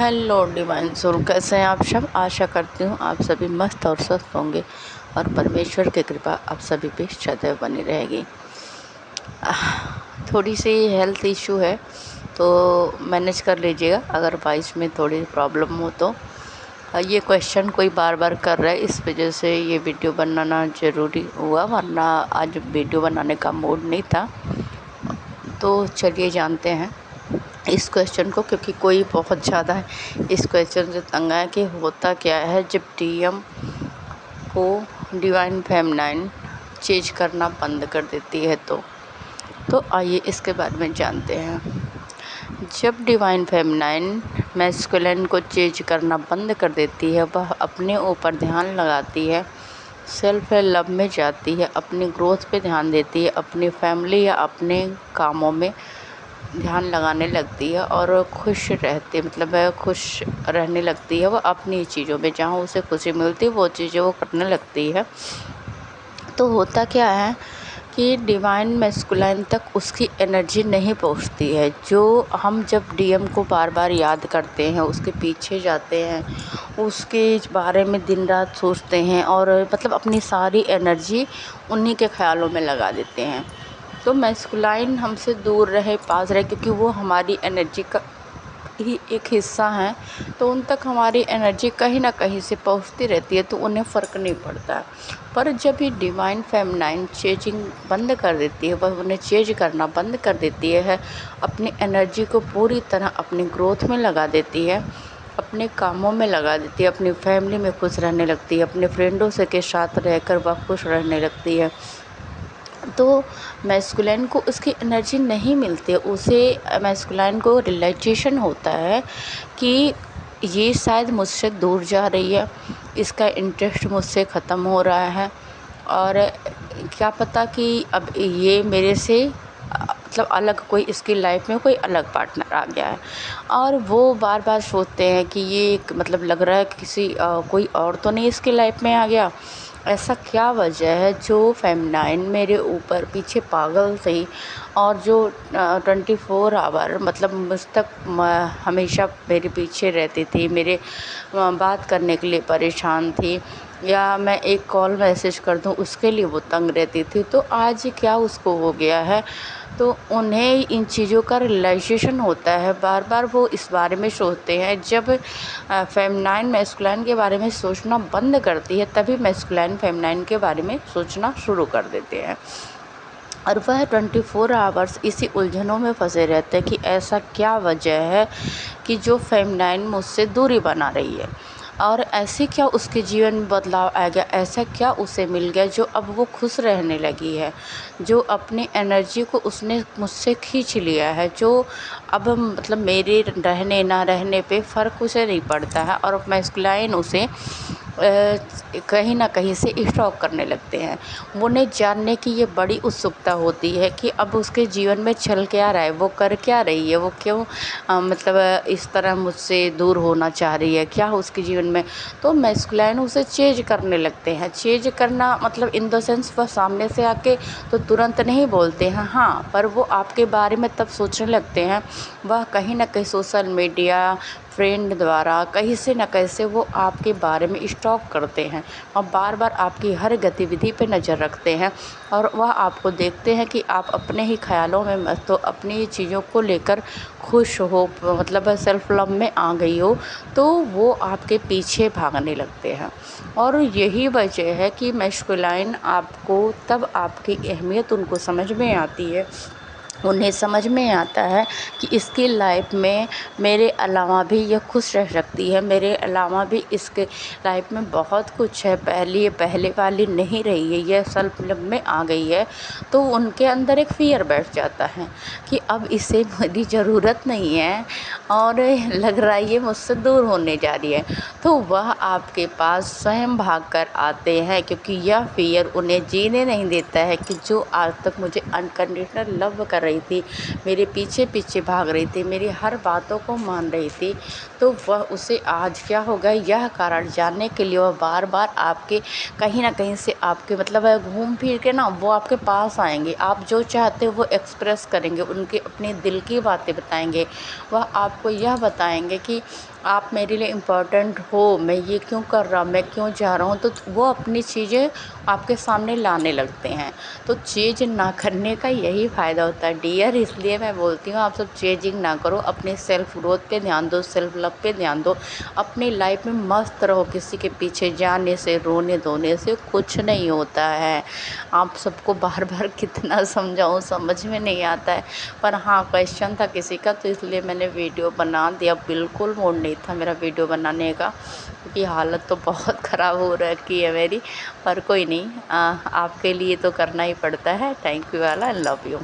Hello divine soul, कैसे हैं आप सब। आशा करती हूँ आप सभी मस्त और स्वस्थ होंगे और परमेश्वर की कृपा आप सभी पे सदैव बनी रहेगी। थोड़ी सी हेल्थ इशू है तो मैनेज कर लीजिएगा, अगर वॉइस में थोड़ी प्रॉब्लम हो तो। ये क्वेश्चन कोई बार बार कर रहा है, इस वजह से ये वीडियो बनाना ज़रूरी हुआ, वरना आज वीडियो बनाने का मूड नहीं था। तो चलिए जानते हैं इस क्वेश्चन को, क्योंकि कोई बहुत ज़्यादा इस क्वेश्चन से तंग है कि होता क्या है जब डीएम को डिवाइन फेमिनाइन चेंज करना बंद कर देती है। तो आइए इसके बारे में जानते हैं। जब डिवाइन फेमिनाइन मैस्कुलिन को चेंज करना बंद कर देती है, वह अपने ऊपर ध्यान लगाती है, सेल्फ लव में जाती है, अपनी ग्रोथ पे ध्यान देती है, अपनी फैमिली या अपने कामों में ध्यान लगाने लगती है और खुश रहती है, मतलब वह खुश रहने लगती है। वह अपनी चीज़ों में जहाँ उसे खुशी मिलती है वो चीज़ें वो करने लगती है। तो होता क्या है कि डिवाइन मैस्कुलाइन तक उसकी एनर्जी नहीं पहुंचती है। जो हम जब डीएम को बार बार याद करते हैं, उसके पीछे जाते हैं, उसके बारे में दिन रात सोचते हैं और मतलब अपनी सारी एनर्जी उन्हीं के ख्यालों में लगा देते हैं, तो मैस्कुलाइन हमसे दूर रहे, पास रहे, क्योंकि वो हमारी एनर्जी का ही एक हिस्सा है। तो उन तक हमारी एनर्जी कहीं ना कहीं से पहुंचती रहती है, तो उन्हें फ़र्क नहीं पड़ता है। पर जब ये डिवाइन फेमिनाइन चेंजिंग बंद कर देती है, वह उन्हें चेंज करना बंद कर देती है, अपनी एनर्जी को पूरी तरह अपनी ग्रोथ में लगा देती है, अपने कामों में लगा देती है, अपनी फैमिली में खुश रहने लगती है, अपने फ्रेंडों से के साथ रहकर वह खुश रहने लगती है। तो मैस्कुलाइन को उसकी एनर्जी नहीं मिलती, उसे मैस्कुलाइन को रियलाइजेशन होता है कि ये शायद मुझसे दूर जा रही है, इसका इंटरेस्ट मुझसे ख़त्म हो रहा है, और क्या पता कि अब ये मेरे से मतलब अलग कोई इसकी लाइफ में कोई अलग पार्टनर आ गया है। और वो बार बार सोचते हैं कि ये मतलब लग रहा है कि कोई और तो नहीं इसकी लाइफ में आ गया। ऐसा क्या वजह है जो फेमिनाइन मेरे ऊपर पीछे पागल थी और जो 24 आवर मतलब मुझ तक हमेशा मेरे पीछे रहती थी, मेरे बात करने के लिए परेशान थी, या मैं एक कॉल मैसेज कर दूं उसके लिए वो तंग रहती थी। तो आज क्या उसको हो गया है, तो उन्हें इन चीज़ों का रियलाइजेशन होता है। बार बार वो इस बारे में सोचते हैं। जब फेमिनाइन मैस्कुलाइन के बारे में सोचना बंद करती है, तभी मैस्कुलाइन फेमिनाइन के बारे में सोचना शुरू कर देते हैं, और वह 24 आवर्स इसी उलझनों में फंसे रहते हैं कि ऐसा क्या वजह है कि जो फेमिनाइन मुझसे दूरी बना रही है, और ऐसे क्या उसके जीवन में बदलाव आ गया, ऐसा क्या उसे मिल गया जो अब वो खुश रहने लगी है, जो अपनी एनर्जी को उसने मुझसे खींच लिया है, जो अब मतलब मेरे रहने ना रहने पे फ़र्क उसे नहीं पड़ता है, और मैस्कुलाइन उसे कहीं ना कहीं से स्टॉक करने लगते हैं। उन्हें जानने की ये बड़ी उत्सुकता होती है कि अब उसके जीवन में चल क्या रहा है, वो कर क्या रही है, वो क्यों मतलब इस तरह मुझसे दूर होना चाह रही है, क्या उसके जीवन में। तो मैस्कुलाइन उसे चेंज करने लगते हैं। चेंज करना मतलब इन द सेंस वह सामने से आके तो तुरंत नहीं बोलते हैं, हाँ, पर वो आपके बारे में तब सोचने लगते हैं। वह कहीं ना कहीं सोशल मीडिया, फ्रेंड द्वारा कहीं से न कैसे वो आपके बारे में स्टॉक करते हैं और बार बार आपकी हर गतिविधि पे नज़र रखते हैं, और वह आपको देखते हैं कि आप अपने ही ख्यालों में मस्त हो, अपनी चीज़ों को लेकर खुश हो, मतलब सेल्फ लव में आ गई हो, तो वो आपके पीछे भागने लगते हैं। और यही वजह है कि मैस्कुलाइन आपको तब आपकी अहमियत उनको समझ में आती है। उन्हें समझ में आता है कि इसकी लाइफ में मेरे अलावा भी यह खुश रह सकती है, मेरे अलावा भी इसके लाइफ में बहुत कुछ है, पहले वाली नहीं रही है, यह सेल्फ लव में आ गई है। तो उनके अंदर एक फ़ियर बैठ जाता है कि अब इसे मेरी ज़रूरत नहीं है और लग रहा है ये मुझसे दूर होने जा रही है। तो वह आपके पास स्वयं भाग कर आते हैं, क्योंकि यह फ़ियर उन्हें जीने नहीं देता है कि जो आज तक मुझे अनकंडीशनल लव कर रही रही थी, मेरे पीछे पीछे भाग रही थी, मेरी हर बातों को मान रही थी, तो वह उसे आज क्या हो गया यह कारण जानने के लिए वह बार बार आपके कहीं ना कहीं से आपके मतलब घूम फिर के ना वो आपके पास आएंगे। आप जो चाहते हो वो एक्सप्रेस करेंगे, उनके अपने दिल की बातें बताएंगे। वह आपको यह बताएंगे कि आप मेरे लिए इम्पोर्टेंट हो, मैं ये क्यों कर रहा, मैं क्यों जा रहा हूँ। तो वो अपनी चीज़ें आपके सामने लाने लगते हैं। तो चेंज ना करने का यही फ़ायदा होता है डियर। इसलिए मैं बोलती हूँ आप सब चेंजिंग ना करो, अपने सेल्फ ग्रोथ पे ध्यान दो, सेल्फ लव पे ध्यान दो, अपनी लाइफ में मस्त रहो। किसी के पीछे जाने से, रोने धोने से कुछ नहीं होता है। आप सबको बार बार कितना समझाऊँ, समझ में नहीं आता है। पर हाँ, क्वेश्चन था किसी का तो इसलिए मैंने वीडियो बना दिया। बिल्कुल मूड नहीं था मेरा वीडियो बनाने का, क्योंकि हालत तो बहुत ख़राब हो रखी है मेरी। पर कोई नहीं, आपके लिए तो करना ही पड़ता है। थैंक यू वाला, आई लव यू।